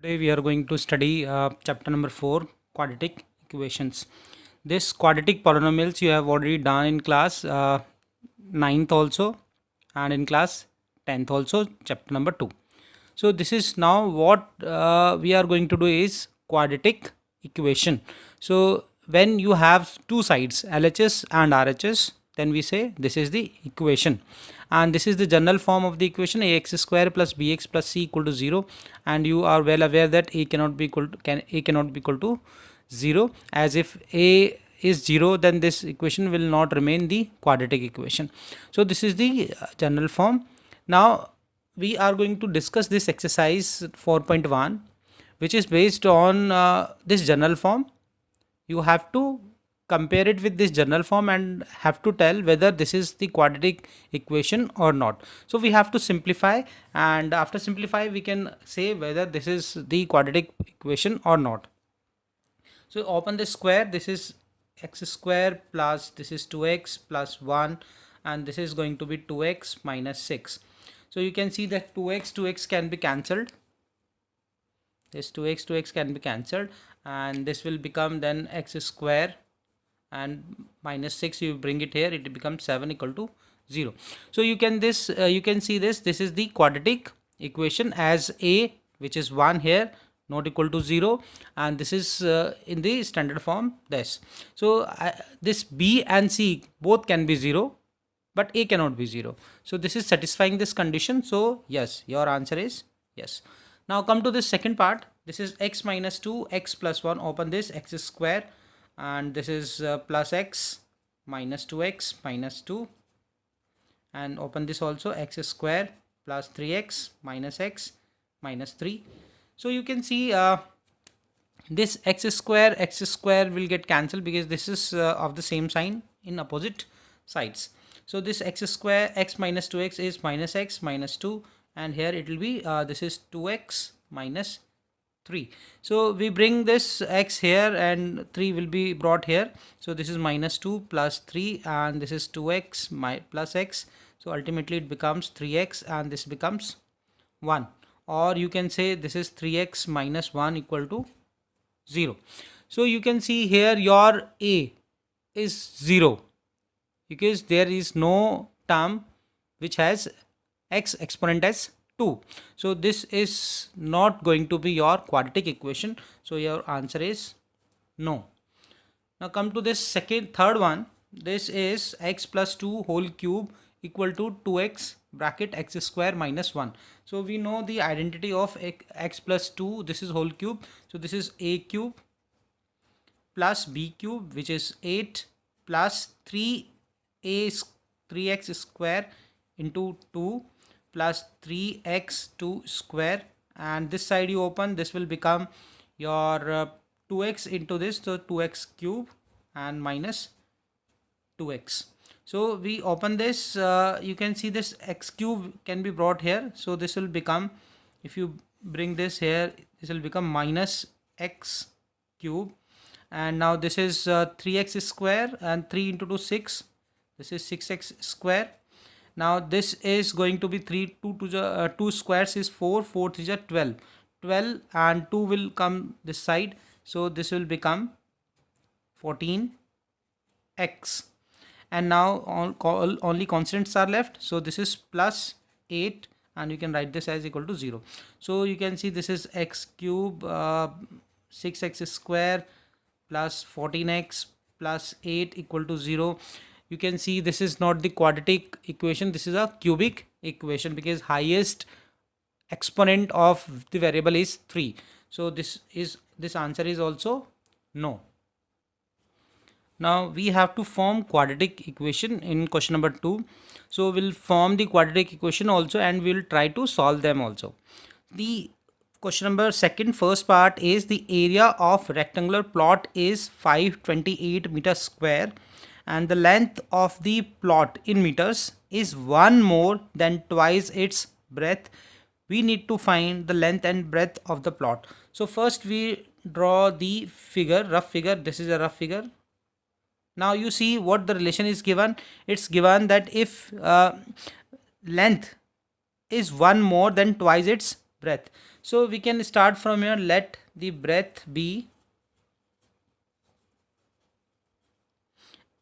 Today we are going to study chapter number 4, quadratic equations. This quadratic polynomials you have already done in class 9th also, and in class 10th also, chapter number 2. So this is now what we are going to do is quadratic equation. So when you have two sides, LHS and RHS, then we say this is the equation, and this is the general form of the equation: ax square plus bx plus c equal to 0. And you are well aware that a cannot be equal to 0, as if a is 0, then this equation will not remain the quadratic equation. So this is the general form. Now we are going to discuss this exercise 4.1, which is based on this general form. You have to compare it with this general form and have to tell whether this is the quadratic equation or not. So we have to simplify, and after simplify we can say whether this is the quadratic equation or not. So open this square. This is x square plus this is 2x plus 1, and this is going to be 2x minus 6. So you can see that 2x can be cancelled. This 2x can be cancelled, and this will become then x square, and minus 6 you bring it here, it becomes 7 equal to 0. So you can see this is the quadratic equation, as a, which is 1 here, not equal to 0, and this is in the standard form this. So this b and c both can be 0, but a cannot be 0. So this is satisfying this condition. So yes, your answer is yes. Now come to this second part. This is x minus 2, x plus 1. Open this, x square, and this is plus x minus 2x minus 2, and open this also, x square plus 3x minus x minus 3. So you can see this x square will get cancelled because this is of the same sign in opposite sides. So this x square, x minus 2x is minus x minus 2, and here it will be this is 2x minus 3. So we bring this x here and 3 will be brought here. So this is minus 2 plus 3, and this is 2x plus x. So ultimately it becomes 3x, and this becomes 1. Or you can say this is 3x minus 1 equal to 0. So you can see here your a is 0, because there is no term which has x exponent as 2. So this is not going to be your quadratic equation. So your answer is no. Now come to this third one. This is x plus 2 whole cube equal to 2x bracket x square minus 1. So we know the identity of x plus 2. This is whole cube. So this is a cube plus b cube, which is 8, plus 3x square into 2 plus 3x2 square, and this side you open, this will become your 2x into this, so 2x cube and minus 2x. So we open this, you can see this x cube can be brought here. So this will become, if you bring this here, this will become minus x cube, and now this is 3x square, and 3 into 2 6, this is 6x square. Now this is going to be 2 squares is 4, 4 3 is 12, and 2 will come this side, so this will become 14x. And now only constants are left, so this is plus 8, and you can write this as equal to 0. So you can see this is x cube 6x square plus 14x plus 8 equal to 0. You can see this is not the quadratic equation, this is a cubic equation, because highest exponent of the variable is 3. So this answer is also no. Now we have to form quadratic equation in question number 2. So we'll form the quadratic equation also, and we'll try to solve them also. The question number first part is the area of rectangular plot is 528 meters square, and the length of the plot in meters is 1 more than twice its breadth. We need to find the length and breadth of the plot. So first we draw the figure, rough figure. This is a rough figure. Now you see what the relation is given. It's given that if length is 1 more than twice its breadth. So we can start from here. Let the breadth be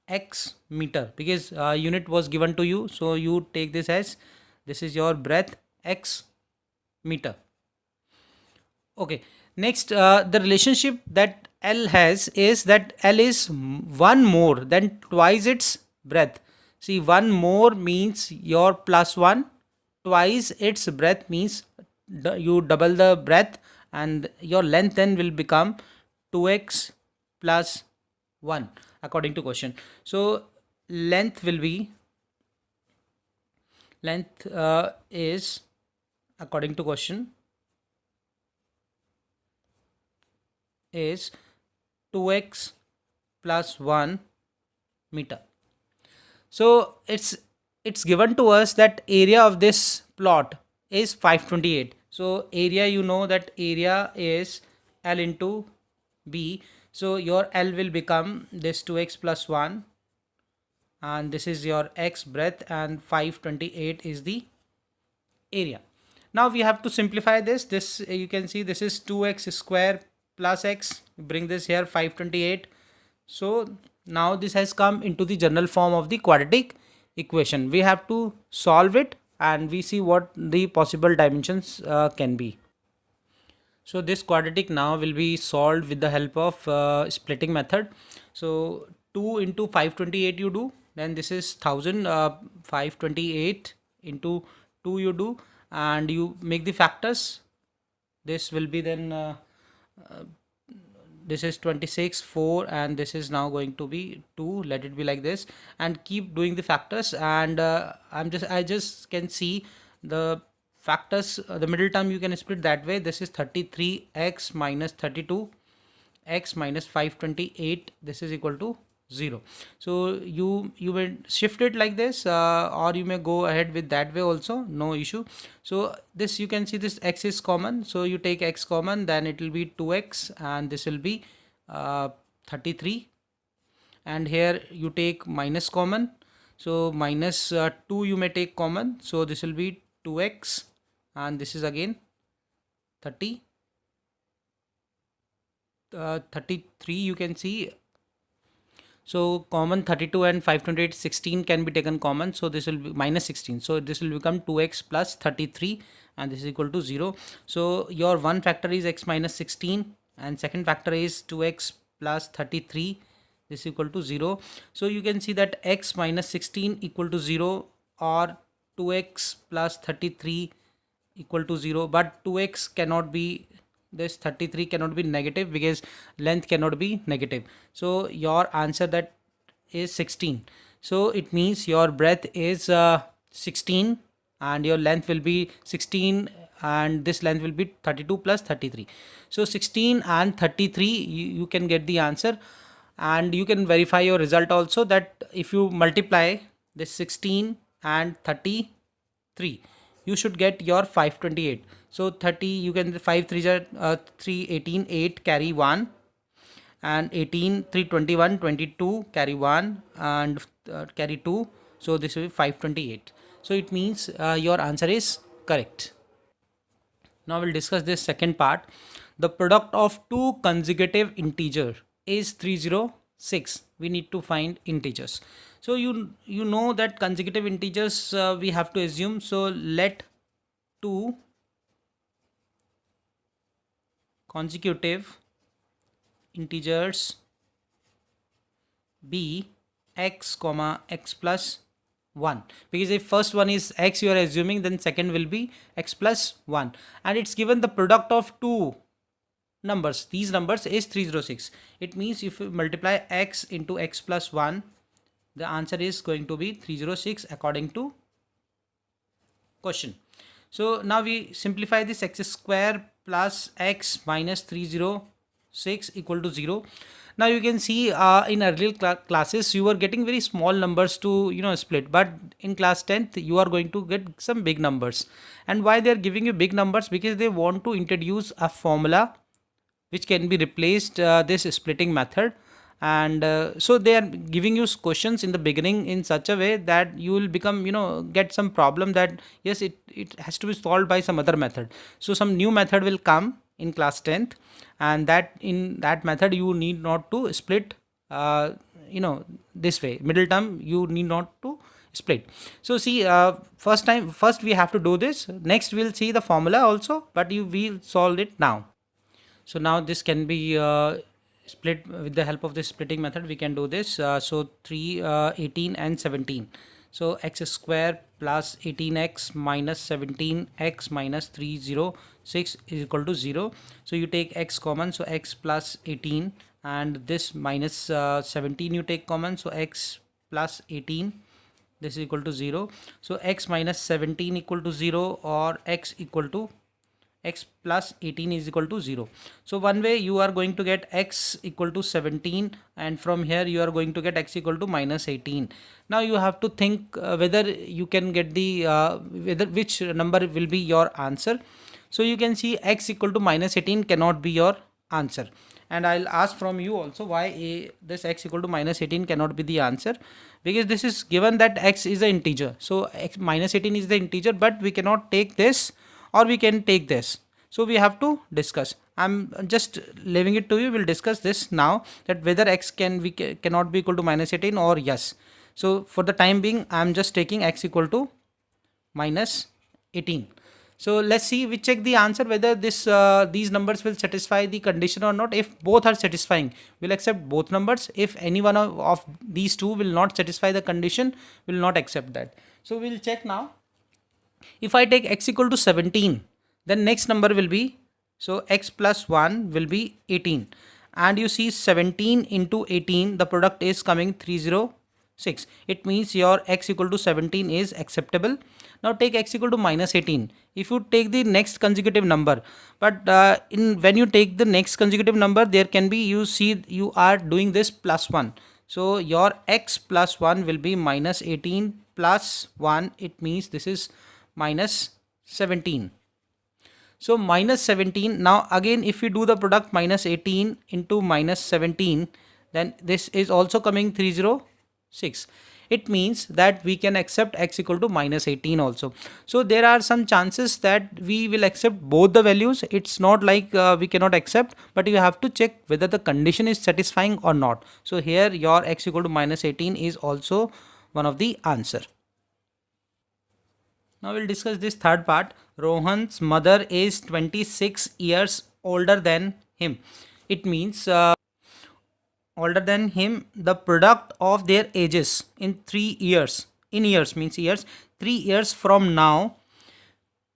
x meter, because unit was given to you, so you take this as this is your breadth x meter. Okay, next the relationship that L has is that L is one more than twice its breadth. See, one more means your plus one, twice its breadth means you double the breadth, and your length then will become 2x plus 1 according to question. So length will be, length is according to question is 2x plus 1 meter. So it's given to us that area of this plot is 528. So area, you know that area is L into B. So your L will become this 2x plus 1, and this is your x breadth, and 528 is the area. Now we have to simplify this. This you can see this is 2x square plus x. Bring this here, 528. So now this has come into the general form of the quadratic equation. We have to solve it and we see what the possible dimensions can be. So this quadratic now will be solved with the help of splitting method. So 2 into 528 you do, then this is 1000, 528 into 2 you do, and you make the factors. This will be then this is 26, 4, and this is now going to be 2. Let it be like this, and keep doing the factors. And I just can see the factors, the middle term you can split that way. This is 33x minus 32 x minus 528, this is equal to 0. So you may shift it like this, or you may go ahead with that way also, no issue. So this, you can see this x is common, so you take x common, then it will be 2x, and this will be 33, and here you take minus common, so minus 2 you may take common, so this will be 2x, and this is again 33 you can see. So common 32 and 528, 16 can be taken common, so this will be minus 16, so this will become 2x plus 33, and this is equal to 0. So your one factor is x minus 16, and second factor is 2x plus 33, this is equal to 0. So you can see that x minus 16 equal to 0, or 2x plus 33 equal to 0, but 2x cannot be, this 33 cannot be negative because length cannot be negative. So your answer that is 16. So it means your breadth is 16, and your length will be 16, and this length will be 32 plus 33. So 16 and 33, you can get the answer, and you can verify your result also, that if you multiply this 16 and 33, you should get your 528. So 30, you can 5 3 3 18, 8 carry 1, and 18 3 21, 22 carry 1, and carry 2, so this will be 528. So it means your answer is correct. Now we'll discuss this second part. The product of two consecutive integer is 306. We need to find integers. So you know that consecutive integers we have to assume. So let two consecutive integers be x comma x plus 1, because if first one is x you are assuming, then second will be x plus 1, and it's given the product of two numbers. These numbers is 306. It means if you multiply x into x plus 1, the answer is going to be 306 according to question. So now we simplify this, x square plus x minus 306 equal to 0. Now you can see in earlier classes you were getting very small numbers to split, but in class 10th you are going to get some big numbers. And why they are giving you big numbers? Because they want to introduce a formula which can be replaced this splitting method, and so they are giving you questions in the beginning in such a way that you will become, get some problem that yes, it has to be solved by some other method. So some new method will come in class 10th, and that in that method you need not to split, uh, this way middle term you need not to split. So see, first we have to do this, next we'll see the formula also, but you will solve it now. So now this can be split with the help of this splitting method. We can do this. So 3, 18 and 17. So x square plus 18x minus 17x minus 306 is equal to 0. So you take x common, so x plus 18, and this minus 17 you take common, so x plus 18, this is equal to 0. So x minus 17 equal to 0, or x equal to x plus 18 is equal to 0. So one way you are going to get x equal to 17, and from here you are going to get x equal to minus 18. Now you have to think whether you can get the whether which number will be your answer. So you can see x equal to minus 18 cannot be your answer, and I'll ask from you also why this x equal to minus 18 cannot be the answer, because this is given that x is an integer. So x minus 18 is the integer, but we cannot take this or we can take this. So we have to discuss. I'm just leaving it to you. We'll discuss this now, that whether x cannot be equal to minus 18 or yes. So for the time being, I'm just taking x equal to minus 18. So let's see, we check the answer whether these numbers will satisfy the condition or not. If both are satisfying, we'll accept both numbers. If any one of these two will not satisfy the condition, we'll not accept that. So we'll check now. If I take x equal to 17, then next number will be, so x plus 1 will be 18. And you see 17 into 18, the product is coming 306. It means your x equal to 17 is acceptable. Now take x equal to minus 18. If you take the next consecutive number, but when you take the next consecutive number, there can be, you see you are doing this plus 1. So your x plus 1 will be minus 18 plus 1. It means this is minus 17. So minus 17. Now again, if we do the product minus 18 into minus 17, then this is also coming 306. It means that we can accept x equal to minus 18 also. So there are some chances that we will accept both the values. It's not like we cannot accept, but you have to check whether the condition is satisfying or not. So here your x equal to minus 18 is also one of the answer. Now we'll discuss this third part. Rohan's mother is 26 years older than him. It means older than him, the product of their ages in 3 years. In years means years. 3 years from now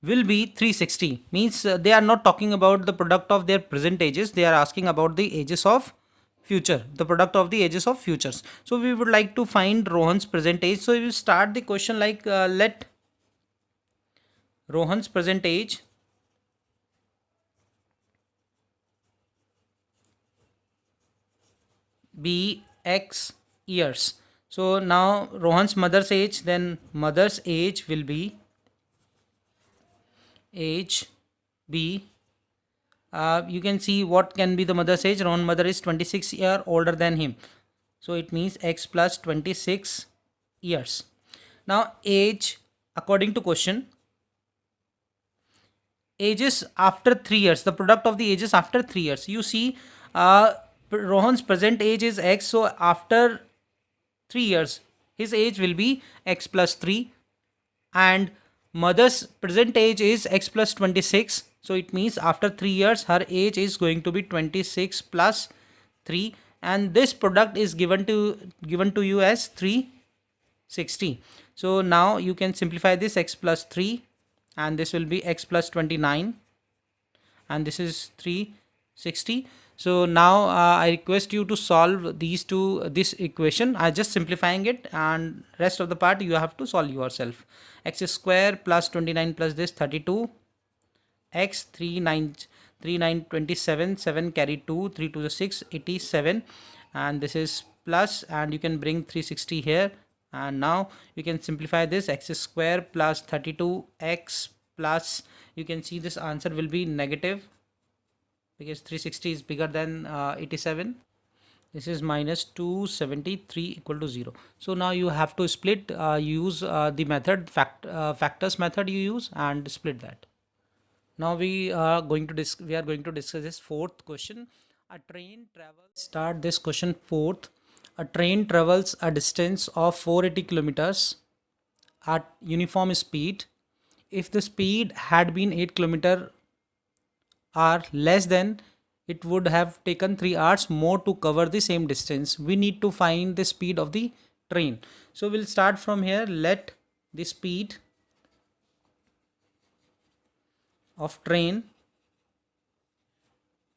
will be 360. Means they are not talking about the product of their present ages. They are asking about the ages of future, the product of the ages of futures. So we would like to find Rohan's present age. So we will start the question like let Rohan's present age be x years. So now Rohan's mother's age, then mother's age will be age b. You can see what can be the mother's age. Rohan's mother is 26 years older than him. So it means x plus 26 years. Now age, according to question, ages after 3 years, the product of the ages after 3 years. You see Rohan's present age is x, so after 3 years his age will be x plus 3, and mother's present age is x plus 26. So it means after 3 years her age is going to be 26 plus 3, and this product is given to you as 360. So now you can simplify this, x plus 3, and this will be x plus 29, and this is 360. So now I request you to solve this equation. I just simplifying it, and rest of the part you have to solve yourself. X square plus 29 plus this 32, x 39 27, 7 carry 2, 3 to the 6, 87, and this is plus, and you can bring 360 here. And now you can simplify this, x square plus 32x plus, you can see this answer will be negative because 360 is bigger than 87. This is minus 273 equal to 0. So now you have to split, use the method, factors method you use, and split that. Now we are going to discuss this fourth question. A train travels. Start this question fourth. A train travels a distance of 480 kilometers at uniform speed. If the speed had been 8 kilometer or less than, it would have taken 3 hours more to cover the same distance. We need to find the speed of the train. So we'll start from here. Let the speed of train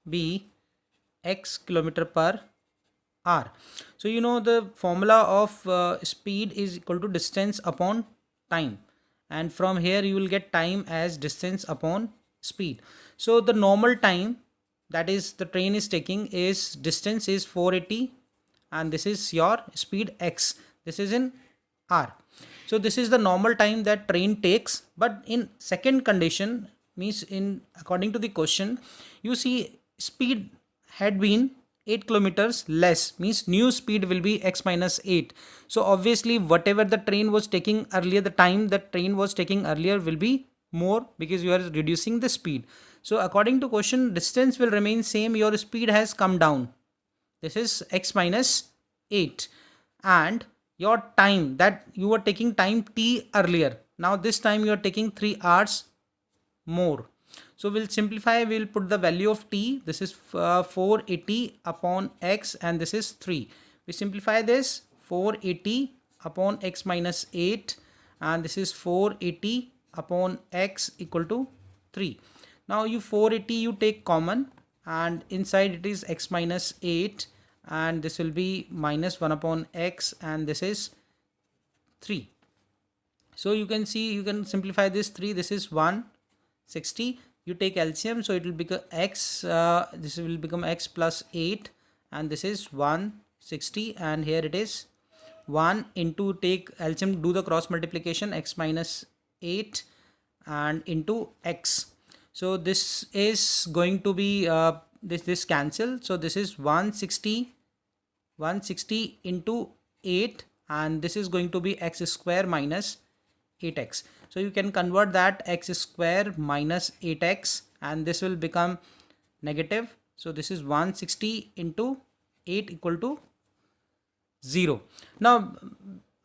be x kilometer per hour. So you know the formula of speed is equal to distance upon time, and from here you will get time as distance upon speed. So the normal time that is the train is taking is distance is 480, and this is your speed x. This is in r. So this is the normal time that train takes, but in second condition, means in according to the question, you see speed had been 8 kilometers less, means new speed will be x minus 8. So obviously whatever the train was taking earlier, the time that train was taking earlier will be more, because you are reducing the speed. So according to question, distance will remain same, your speed has come down. This is x minus 8, and your time that you were taking time t earlier, now this time you are taking 3 hours more. So we'll simplify, we'll put the value of t. This is 480 upon x, and this is 3. We simplify this, 480 upon x minus 8, and this is 480 upon x equal to 3. Now you 480 you take common, and inside it is x minus 8, and this will be minus 1 upon x, and this is 3. So you can see, you can simplify this 3. This is 160. You take LCM, so it will become x, this will become x plus 8, and this is 160, and here it is 1 into, take LCM, do the cross multiplication, x minus 8 and into x. So this is going to be this cancel, so this is 160 into 8, and this is going to be x square minus 8x. So you can convert that, x square minus 8x, and this will become negative. So this is 160 into 8 equal to 0. Now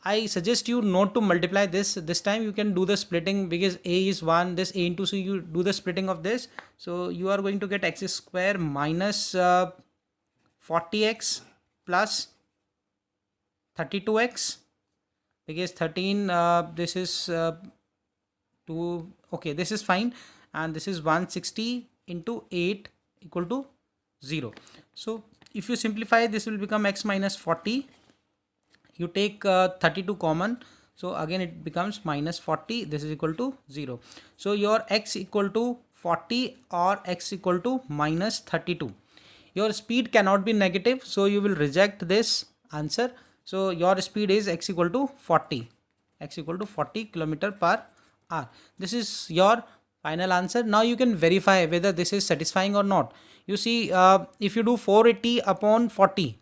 I suggest you not to multiply this time. You can do the splitting, because a is 1, this a into c, you do the splitting of this. So you are going to get x square minus 40x plus 32x, because 13 this is 2, okay, this is fine, and this is 160 into 8 equal to 0. So if you simplify, this will become x minus 40. You take 32 common, so again it becomes minus 40. This is equal to 0. So your x equal to 40 or x equal to minus 32. Your speed cannot be negative, so you will reject this answer. So your speed is x equal to 40, x equal to 40 kilometer per hour. This is your final answer. Now you can verify whether this is satisfying or not. You see, if you do 480 upon 40,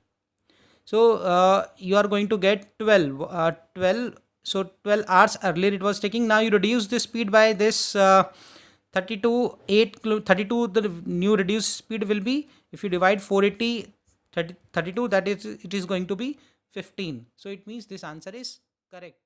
so you are going to get 12. 12. So 12 hours earlier it was taking. Now you reduce the speed by this 32. 32. The new reduced speed will be, if you divide 480 32, that is, it is going to be 15. So it means this answer is correct.